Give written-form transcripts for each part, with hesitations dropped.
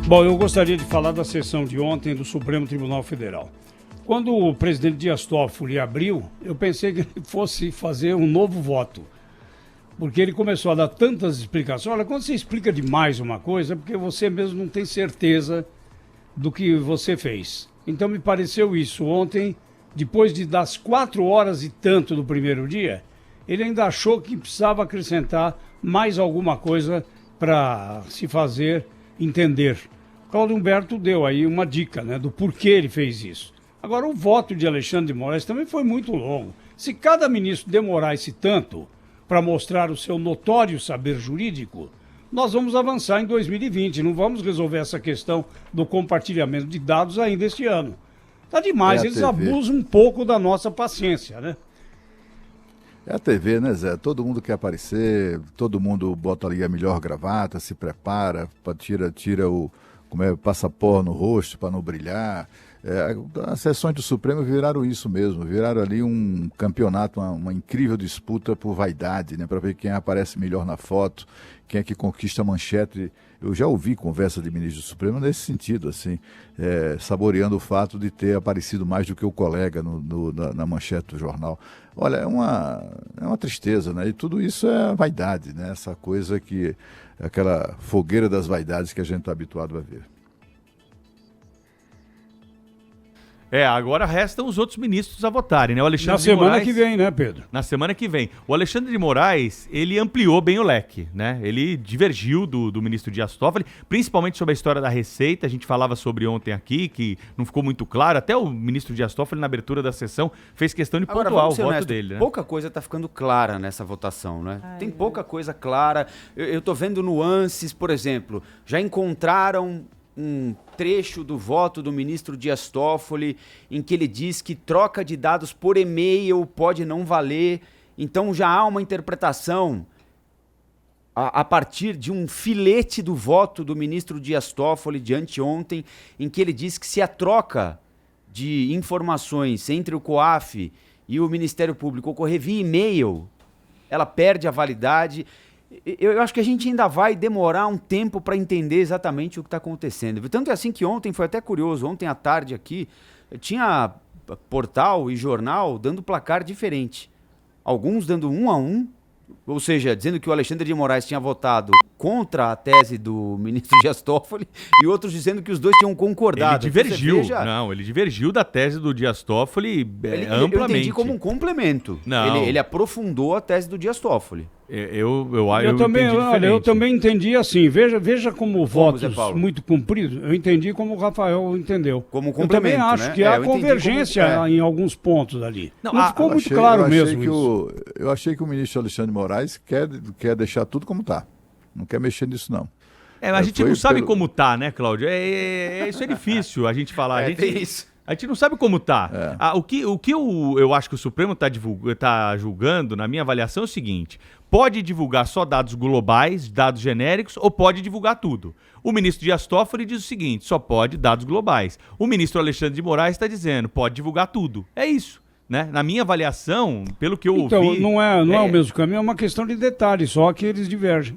Bom, eu gostaria de falar da sessão de ontem do Supremo Tribunal Federal. Quando o presidente Dias Toffoli abriu, eu pensei que ele fosse fazer um novo voto. Porque ele começou a dar tantas explicações. Olha, quando você explica demais uma coisa, é porque você mesmo não tem certeza do que você fez. Então me pareceu isso. Ontem, depois das 4 horas e tanto do primeiro dia, ele ainda achou que precisava acrescentar mais alguma coisa para se fazer entender. O Cláudio Humberto deu aí uma dica, né, do porquê ele fez isso. Agora, o voto de Alexandre de Moraes também foi muito longo. Se cada ministro demorasse tanto para mostrar o seu notório saber jurídico, nós vamos avançar em 2020. Não vamos resolver essa questão do compartilhamento de dados ainda este ano. Tá demais, eles abusam um pouco da nossa paciência, né? É a TV, né, Zé? Todo mundo quer aparecer, todo mundo bota ali a melhor gravata, se prepara, tira o passaporte no rosto para não brilhar. As sessões do Supremo viraram isso mesmo, viraram ali um campeonato, uma incrível disputa por vaidade, né, para ver quem aparece melhor na foto, quem é que conquista a manchete. Eu já ouvi conversa de ministro do Supremo nesse sentido, assim, saboreando o fato de ter aparecido mais do que o colega na manchete do jornal. Olha, é uma tristeza, né? E tudo isso é vaidade, né? Essa coisa aquela fogueira das vaidades que a gente está habituado a ver. Agora restam os outros ministros a votarem, né? O Alexandre Na de semana Moraes, que vem, né, Pedro? Na semana que vem. O Alexandre de Moraes, ele ampliou bem o leque, né? Ele divergiu do ministro Dias Toffoli, principalmente sobre a história da Receita. A gente falava sobre ontem aqui, que não ficou muito claro. Até o ministro Dias Toffoli, na abertura da sessão, fez questão de pontuar o voto dele, né? Pouca coisa está ficando clara nessa votação, né? Tem pouca coisa clara. Eu tô vendo nuances, por exemplo, já encontraram um trecho do voto do ministro Dias Toffoli em que ele diz que troca de dados por e-mail pode não valer. Então já há uma interpretação a partir de um filete do voto do ministro Dias Toffoli de anteontem, em que ele diz que se a troca de informações entre o COAF e o Ministério Público ocorrer via e-mail, ela perde a validade. Eu acho que a gente ainda vai demorar um tempo para entender exatamente o que está acontecendo. Tanto é assim que ontem foi até curioso, ontem à tarde aqui, tinha portal e jornal dando placar diferente. Alguns dando 1-1, ou seja, dizendo que o Alexandre de Moraes tinha votado contra a tese do ministro Dias Toffoli, e outros dizendo que os dois tinham concordado. Ele divergiu, ele divergiu da tese do Dias Toffoli amplamente. Eu entendi como um complemento. Não. Ele aprofundou a tese do Dias Toffoli. Eu também entendi assim. Veja como votos muito cumpridos. Eu entendi como o Rafael entendeu. Como complemento, eu também acho, né, que há convergência em alguns pontos ali. Não ficou muito claro mesmo isso. Eu achei que o ministro Alexandre de Moraes quer deixar tudo como está. Não quer mexer nisso, não. Mas a gente não sabe como tá, né, Cláudio? Isso é difícil a gente falar. A gente não sabe como tá. O que eu acho que o Supremo tá julgando, na minha avaliação, é o seguinte: pode divulgar só dados globais, dados genéricos, ou pode divulgar tudo. O ministro Dias Toffoli diz o seguinte: só pode dados globais. O ministro Alexandre de Moraes está dizendo: pode divulgar tudo. É isso. Né? Na minha avaliação, pelo que eu ouvi... Então, não é o mesmo caminho, é uma questão de detalhe, só que eles divergem.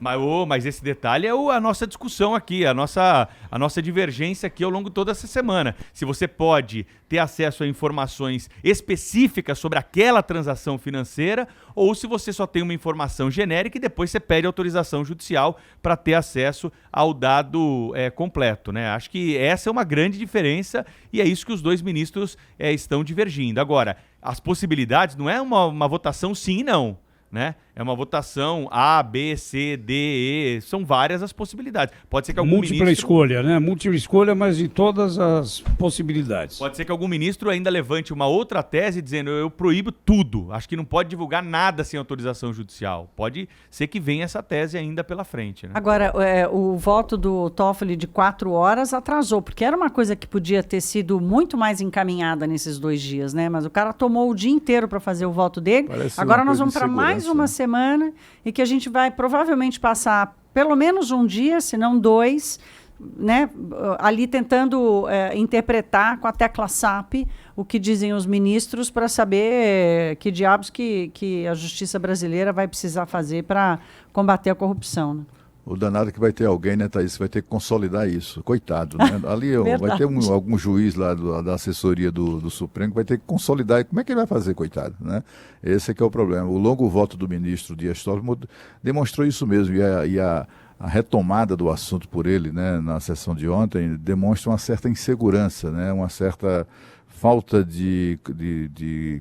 Mas esse detalhe é a nossa discussão aqui, a nossa divergência aqui ao longo de toda essa semana. Se você pode ter acesso a informações específicas sobre aquela transação financeira, ou se você só tem uma informação genérica e depois você pede autorização judicial para ter acesso ao dado completo, né? Acho que essa é uma grande diferença e é isso que os dois ministros estão divergindo. Agora, as possibilidades não é uma votação sim e não, né? É uma votação A, B, C, D, E, são várias as possibilidades. Pode ser que algum Múltipla escolha, né? Múltipla escolha, mas de todas as possibilidades. Pode ser que algum ministro ainda levante uma outra tese dizendo: eu proíbo tudo, acho que não pode divulgar nada sem autorização judicial. Pode ser que venha essa tese ainda pela frente, né? Agora, o voto do Toffoli de 4 horas atrasou, porque era uma coisa que podia ter sido muito mais encaminhada nesses 2 dias, né? Mas o cara tomou o dia inteiro para fazer o voto dele. Agora nós vamos para mais uma semana e que a gente vai provavelmente passar pelo menos um dia, se não 2, né, ali tentando interpretar com a tecla SAP o que dizem os ministros para saber que diabos que a justiça brasileira vai precisar fazer para combater a corrupção, né? O danado que vai ter alguém, né, Thaís, que vai ter que consolidar isso. Coitado, né? Ali vai ter algum juiz lá da assessoria do Supremo que vai ter que consolidar. E como é que ele vai fazer, coitado, né? Esse é que é o problema. O longo voto do ministro Dias Toffoli demonstrou isso mesmo. E a retomada do assunto por ele, né, na sessão de ontem, demonstra uma certa insegurança, né, uma certa falta de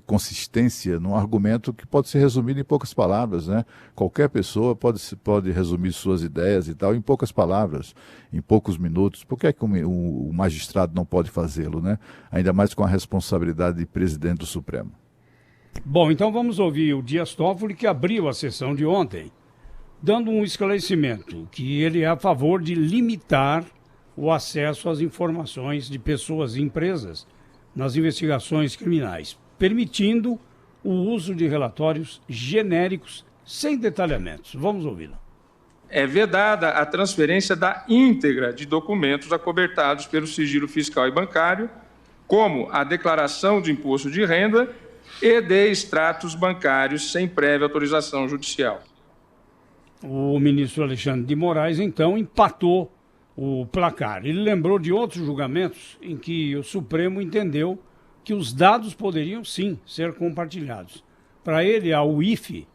consistência num argumento que pode ser resumido em poucas palavras, né? Qualquer pessoa pode resumir suas ideias e tal em poucas palavras, em poucos minutos. Por que é que o magistrado não pode fazê-lo, né? Ainda mais com a responsabilidade de presidente do Supremo. Bom, então vamos ouvir o Dias Toffoli, que abriu a sessão de ontem, dando um esclarecimento que ele é a favor de limitar o acesso às informações de pessoas e empresas nas investigações criminais, permitindo o uso de relatórios genéricos sem detalhamentos. Vamos ouvi-lo. É vedada a transferência da íntegra de documentos acobertados pelo sigilo fiscal e bancário, como a declaração de imposto de renda e de extratos bancários sem prévia autorização judicial. O ministro Alexandre de Moraes, então, empatou o placar. Ele lembrou de outros julgamentos em que o Supremo entendeu que os dados poderiam, sim, ser compartilhados. Para ele, a UIF,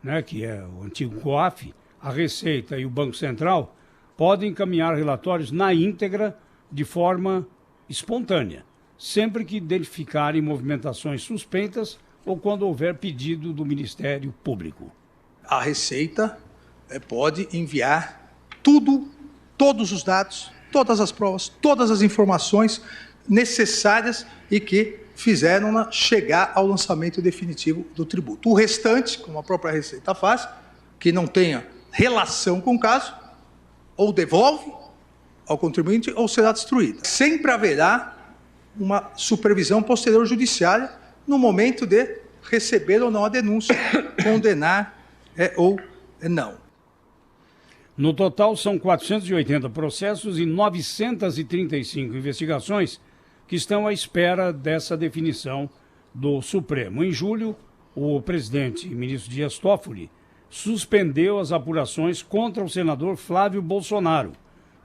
né, que é o antigo COAF, a Receita e o Banco Central, podem encaminhar relatórios na íntegra de forma espontânea, sempre que identificarem movimentações suspeitas ou quando houver pedido do Ministério Público. A Receita pode enviar tudo, todos os dados, todas as provas, todas as informações necessárias e que fizeram chegar ao lançamento definitivo do tributo. O restante, como a própria Receita faz, que não tenha relação com o caso, ou devolve ao contribuinte ou será destruída. Sempre haverá uma supervisão posterior judiciária no momento de receber ou não a denúncia, condenar ou não. No total, são 480 processos e 935 investigações que estão à espera dessa definição do Supremo. Em julho, o presidente e ministro Dias Toffoli suspendeu as apurações contra o senador Flávio Bolsonaro,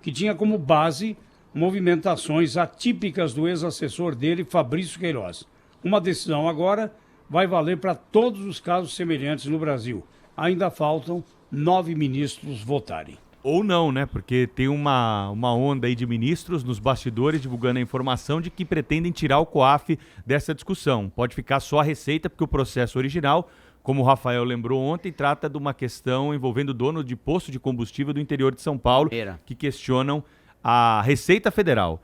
que tinha como base movimentações atípicas do ex-assessor dele, Fabrício Queiroz. Uma decisão agora vai valer para todos os casos semelhantes no Brasil. Ainda faltam 9 ministros votarem. Ou não, né? Porque tem uma onda aí de ministros nos bastidores divulgando a informação de que pretendem tirar o COAF dessa discussão. Pode ficar só a Receita, porque o processo original, como o Rafael lembrou ontem, trata de uma questão envolvendo o dono de posto de combustível do interior de São Paulo, que questionam a Receita Federal.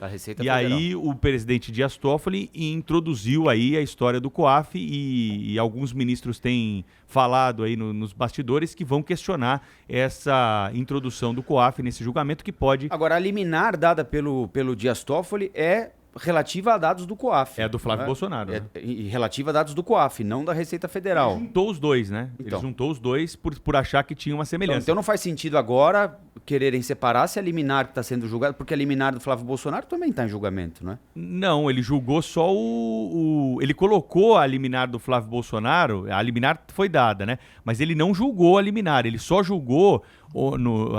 Aí o presidente Dias Toffoli introduziu aí a história do COAF e alguns ministros têm falado aí nos bastidores que vão questionar essa introdução do COAF nesse julgamento que pode... Agora, a liminar dada pelo Dias Toffoli é relativa a dados do COAF. É do Flávio Bolsonaro. Né? E relativa a dados do COAF, não da Receita Federal. Ele juntou os dois, né? Ele juntou os dois por achar que tinha uma semelhança. Então não faz sentido agora quererem separar se a liminar que está sendo julgada, porque a liminar do Flávio Bolsonaro também está em julgamento, né? Não, ele julgou só ele colocou a liminar do Flávio Bolsonaro, a liminar foi dada, né? Mas ele não julgou a liminar, ele só julgou...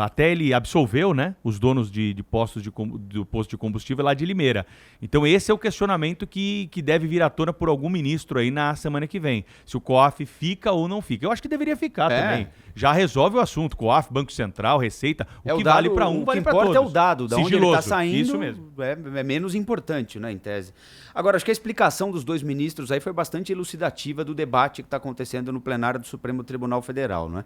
até ele absolveu, né, os donos de postos do posto de combustível lá de Limeira. Então esse é o questionamento que deve vir à tona por algum ministro aí na semana que vem. Se o COAF fica ou não fica. Eu acho que deveria ficar também. Já resolve o assunto. COAF, Banco Central, Receita. O que vale para um, vale para todos. O que importa é o dado. Da onde ele está saindo, isso mesmo. É menos importante, né, em tese. Agora, acho que a explicação dos dois ministros aí foi bastante elucidativa do debate que está acontecendo no plenário do Supremo Tribunal Federal, né?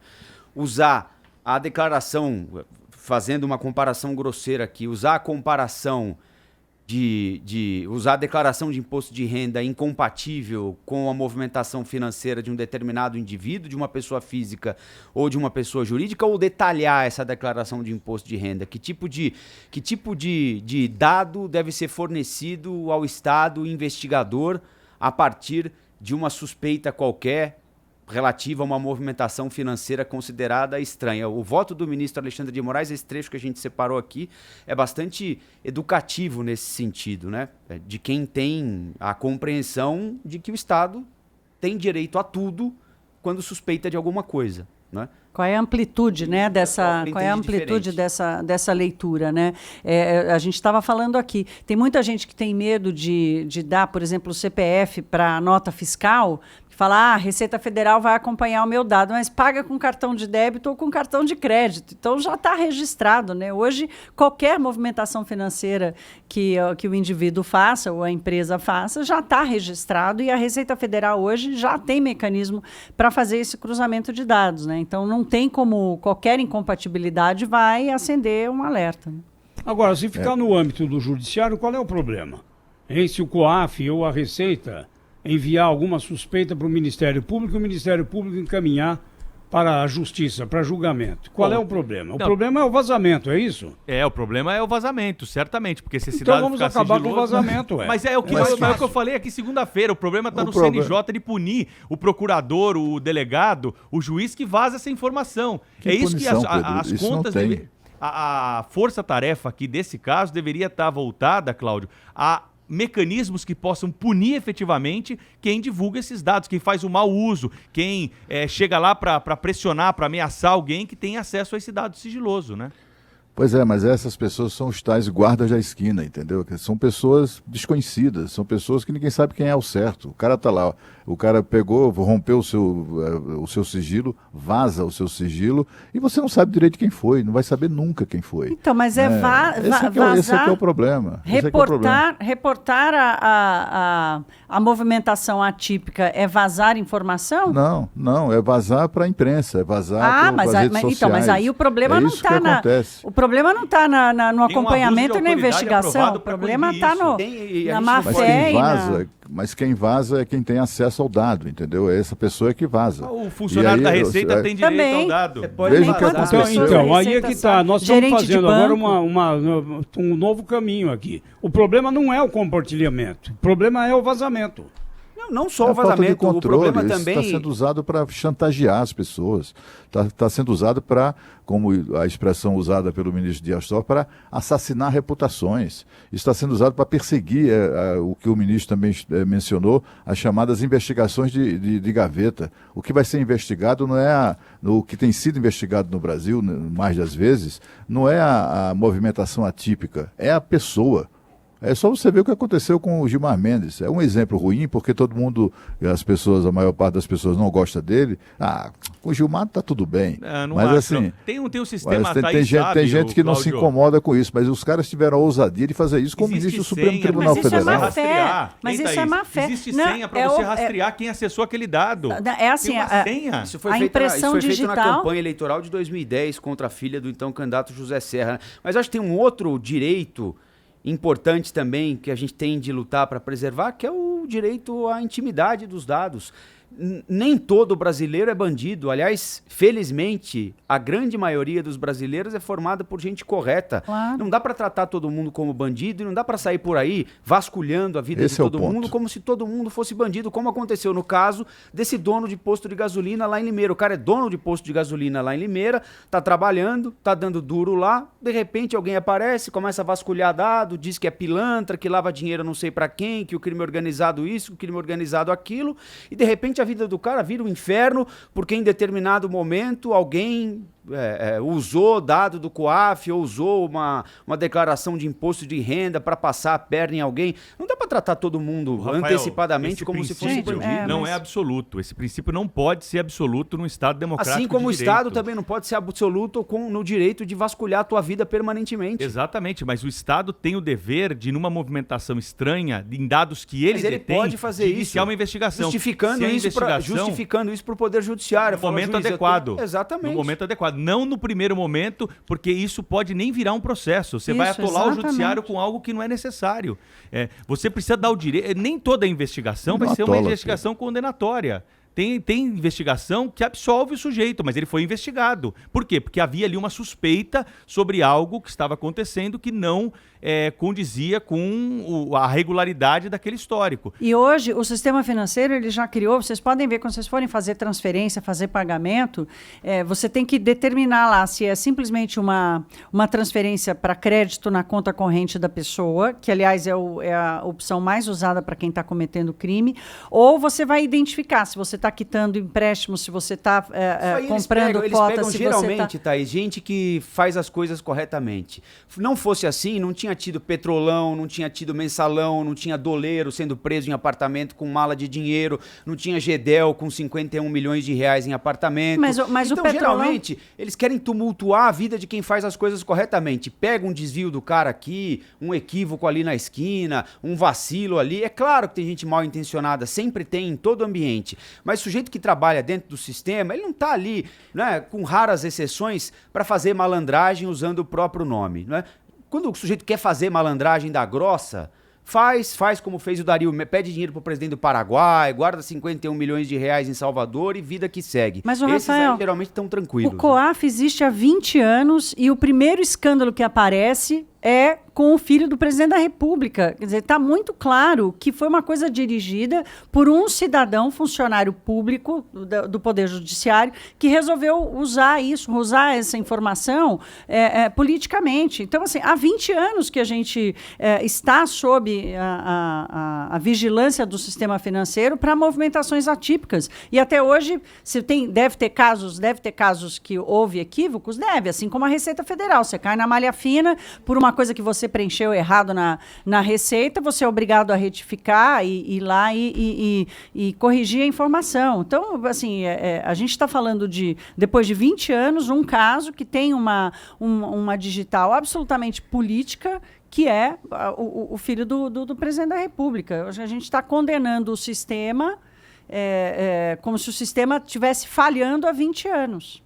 Usar a declaração, fazendo uma comparação grosseira aqui, usar a comparação usar a declaração de imposto de renda incompatível com a movimentação financeira de um determinado indivíduo, de uma pessoa física ou de uma pessoa jurídica, ou detalhar essa declaração de imposto de renda? Que tipo de dado deve ser fornecido ao Estado investigador a partir de uma suspeita qualquer relativa a uma movimentação financeira considerada estranha? O voto do ministro Alexandre de Moraes, esse trecho que a gente separou aqui, é bastante educativo nesse sentido, né? De quem tem a compreensão de que o Estado tem direito a tudo quando suspeita de alguma coisa, né? Qual é a amplitude, né, dessa leitura, né? A gente estava falando aqui, tem muita gente que tem medo de dar, por exemplo, o CPF para nota fiscal, que fala, a Receita Federal vai acompanhar o meu dado, mas paga com cartão de débito ou com cartão de crédito. Então, já está registrado, né? Hoje, qualquer movimentação financeira que o indivíduo faça ou a empresa faça, já está registrado e a Receita Federal hoje já tem mecanismo para fazer esse cruzamento de dados, né? Então, não tem como qualquer incompatibilidade vai acender um alerta. Né? Agora, se ficar no âmbito do judiciário, qual é o problema? Se o COAF ou a Receita enviar alguma suspeita para o Ministério Público e o Ministério Público encaminhar para a Justiça, para julgamento. Qual é o problema? O problema é o vazamento, é isso? O problema é o vazamento, certamente, porque se esse então dado vamos acabar com o vazamento, Mas é o que eu falei aqui segunda-feira, o problema está no CNJ de punir o procurador, o delegado, o juiz que vaza essa informação. Que isso punição, que as contas... A força-tarefa aqui desse caso deveria estar voltada, Cláudio, a mecanismos que possam punir efetivamente quem divulga esses dados, quem faz o mau uso, quem chega lá para pressionar, para ameaçar alguém que tem acesso a esse dado sigiloso, né? Pois é, mas essas pessoas são os tais guardas da esquina, entendeu? São pessoas desconhecidas, são pessoas que ninguém sabe quem é o certo. O cara tá lá, o cara pegou, rompeu o seu sigilo, vaza o seu sigilo, e você não sabe direito quem foi, não vai saber nunca quem foi. Então, mas esse aqui é o problema. Reportar a movimentação atípica é vazar informação? Não, é vazar para a imprensa, é vazar para as redes sociais. Então, mas aí o problema não está O problema não está no acompanhamento e na investigação. O problema está na má-fé. Mas quem vaza é quem tem acesso ao dado, entendeu? É essa pessoa que vaza. O funcionário da Receita tem direito ao dado. Veja o que aconteceu. Então, aí é que está. Nós estamos fazendo agora um novo caminho aqui. O problema não é o compartilhamento. O problema é o vazamento. Não só o vazamento, controle, o problema também... Está sendo usado para chantagear as pessoas, está sendo usado para, como a expressão usada pelo ministro Dias Toffoli, para assassinar reputações. Está sendo usado para perseguir o que o ministro também mencionou, as chamadas investigações de gaveta. O que vai ser investigado não é o que tem sido investigado no Brasil, mais das vezes, não é a movimentação atípica, é a pessoa. É só você ver o que aconteceu com o Gilmar Mendes. É um exemplo ruim, porque a maior parte das pessoas não gosta dele. Com o Gilmar tá tudo bem. Mas assim... Tem um sistema... Tem gente que não se incomoda com isso, mas os caras tiveram a ousadia de fazer isso com o ministro do Supremo Tribunal Federal. Mas isso é má fé. Existe senha para você rastrear quem acessou aquele dado. É assim, senha. Isso foi feito na campanha eleitoral de 2010 contra a filha do então candidato José Serra. Mas acho que tem um outro direito importante também que a gente tem de lutar para preservar, que é o direito à intimidade dos dados. Nem todo brasileiro é bandido. Aliás, felizmente, a grande maioria dos brasileiros é formada por gente correta. Claro. Não dá para tratar todo mundo como bandido e não dá para sair por aí vasculhando a vida de todo mundo como se todo mundo fosse bandido, como aconteceu no caso desse dono de posto de gasolina lá em Limeira. O cara é dono de posto de gasolina lá em Limeira, tá trabalhando, tá dando duro lá, de repente alguém aparece, começa a vasculhar dado, diz que é pilantra, que lava dinheiro não sei para quem, que o crime organizado isso, que o crime organizado aquilo, e de repente a vida do cara vira um inferno porque em determinado momento alguém usou dado do COAF ou usou uma declaração de imposto de renda para passar a perna em alguém. Não dá para tratar todo mundo, Rafael, antecipadamente como se fosse bandido. Não é absoluto. Esse princípio não pode ser absoluto no Estado democrático. Assim como o Estado também não pode ser absoluto no direito de vasculhar a tua vida permanentemente. Exatamente, mas o Estado tem o dever de, numa movimentação estranha, em dados que ele detém, pode fazer de iniciar uma investigação. Justificando isso para o Poder Judiciário. No momento adequado. Exatamente. No momento adequado. Não no primeiro momento, porque isso pode nem virar um processo. Você vai atolar o judiciário com algo que não é necessário. Você precisa dar o direito... Nem toda investigação vai ser uma investigação condenatória. Tem investigação que absolve o sujeito, mas ele foi investigado. Por quê? Porque havia ali uma suspeita sobre algo que estava acontecendo que não condizia com a regularidade daquele histórico. E hoje, o sistema financeiro, ele já criou, vocês podem ver, quando vocês forem fazer transferência, fazer pagamento, você tem que determinar lá se é simplesmente uma transferência para crédito na conta corrente da pessoa, que, aliás, é a opção mais usada para quem está cometendo crime, ou você vai identificar se você está quitando empréstimo, se você está comprando cota, se geralmente, você tá... Thaís, gente que faz as coisas corretamente. Não fosse assim, não tinha tido petrolão, não tinha tido mensalão, não tinha doleiro sendo preso em apartamento com mala de dinheiro, não tinha Gedel com 51 milhões de reais em apartamento. Mas então, o petrolão... geralmente, eles querem tumultuar a vida de quem faz as coisas corretamente. Pega um desvio do cara aqui, um equívoco ali na esquina, um vacilo ali. É claro que tem gente mal intencionada, sempre tem em todo ambiente. Mas o sujeito que trabalha dentro do sistema, ele não está ali, né, com raras exceções, para fazer malandragem usando o próprio nome. Né? Quando o sujeito quer fazer malandragem da grossa, faz como fez o Dario, pede dinheiro pro presidente do Paraguai, guarda 51 milhões de reais em Salvador e vida que segue. Mas, esses Rafael, aí geralmente estão tranquilos. O COAF existe há 20 anos e o primeiro escândalo que aparece é com o filho do presidente da República. Quer dizer, está muito claro que foi uma coisa dirigida por um cidadão funcionário público do Poder Judiciário que resolveu usar essa informação politicamente. Então, assim, há 20 anos que a gente está sob a vigilância do sistema financeiro para movimentações atípicas. E até hoje, deve ter casos que houve equívocos? Deve, assim como a Receita Federal. Você cai na malha fina por uma coisa que você preencheu errado na receita, você é obrigado a retificar e ir lá e corrigir a informação. Então, assim, a gente está falando depois de 20 anos, um caso que tem uma digital absolutamente política, que é o filho do presidente da República. Hoje a gente está condenando o sistema como se o sistema estivesse falhando há 20 anos.